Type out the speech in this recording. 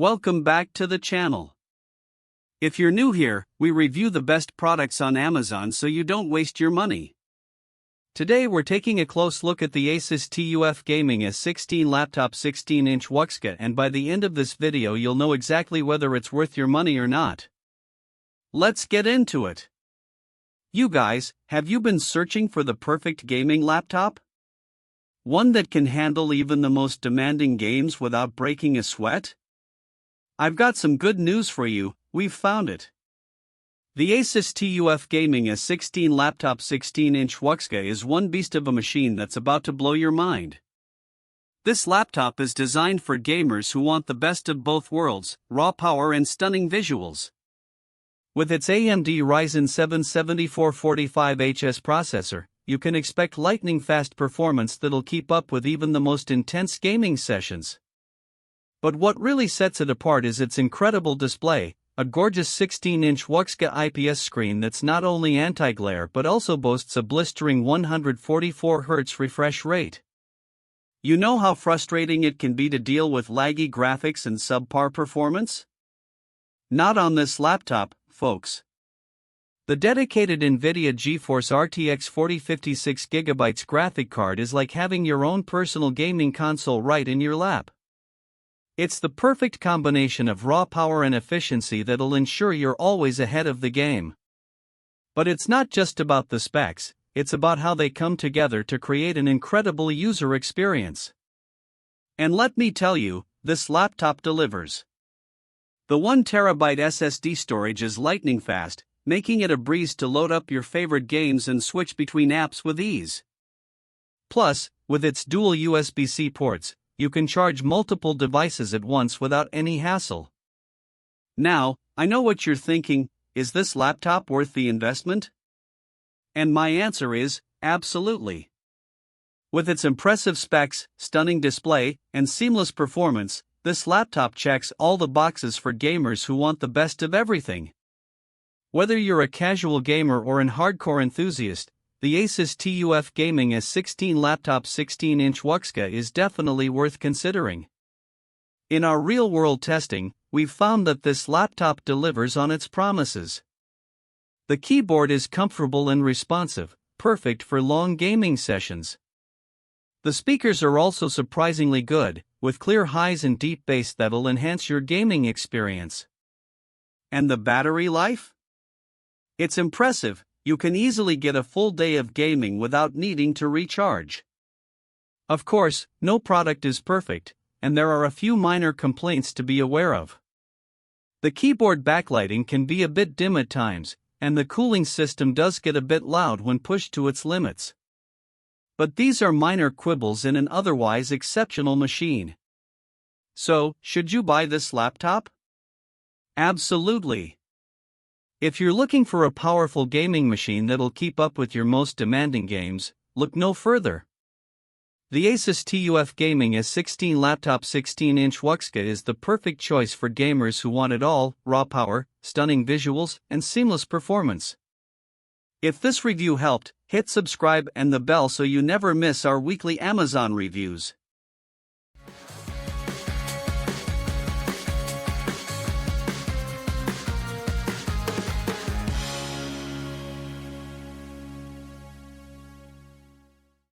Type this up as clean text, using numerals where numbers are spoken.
Welcome back to the channel. If you're new here, we review the best products on Amazon so you don't waste your money. Today we're taking a close look at the ASUS TUF Gaming A16 laptop 16-inch Wuxka, and by the end of this video you'll know exactly whether it's worth your money or not. Let's get into it. You guys, have you been searching for the perfect gaming laptop? One that can handle even the most demanding games without breaking a sweat? I've got some good news for you, we've found it. The ASUS TUF Gaming A16 laptop 16-inch Wuxka is one beast of a machine that's about to blow your mind. This laptop is designed for gamers who want the best of both worlds, raw power and stunning visuals. With its AMD Ryzen 7 7445HS processor, you can expect lightning-fast performance that'll keep up with even the most intense gaming sessions. But what really sets it apart is its incredible display, a gorgeous 16-inch Wuxka IPS screen that's not only anti-glare but also boasts a blistering 144Hz refresh rate. You know how frustrating it can be to deal with laggy graphics and subpar performance? Not on this laptop, folks. The dedicated NVIDIA GeForce RTX 4050 6GB graphic card is like having your own personal gaming console right in your lap. It's the perfect combination of raw power and efficiency that'll ensure you're always ahead of the game. But it's not just about the specs, it's about how they come together to create an incredible user experience. And let me tell you, this laptop delivers. The 1TB SSD storage is lightning fast, making it a breeze to load up your favorite games and switch between apps with ease. Plus, with its dual USB-C ports, you can charge multiple devices at once without any hassle. Now, I know what you're thinking, is this laptop worth the investment? And my answer is, absolutely. With its impressive specs, stunning display, and seamless performance, this laptop checks all the boxes for gamers who want the best of everything. Whether you're a casual gamer or an hardcore enthusiast, the ASUS TUF Gaming A16 laptop 16-inch Wuxka is definitely worth considering. In our real-world testing, we've found that this laptop delivers on its promises. The keyboard is comfortable and responsive, perfect for long gaming sessions. The speakers are also surprisingly good, with clear highs and deep bass that'll enhance your gaming experience. And the battery life? It's impressive. You can easily get a full day of gaming without needing to recharge. Of course, no product is perfect, and there are a few minor complaints to be aware of. The keyboard backlighting can be a bit dim at times, and the cooling system does get a bit loud when pushed to its limits. But these are minor quibbles in an otherwise exceptional machine. So, should you buy this laptop? Absolutely. If you're looking for a powerful gaming machine that'll keep up with your most demanding games, look no further. The ASUS TUF Gaming A16 laptop 16-inch Wuxka is the perfect choice for gamers who want it all: raw power, stunning visuals, and seamless performance. If this review helped, hit subscribe and the bell so you never miss our weekly Amazon reviews.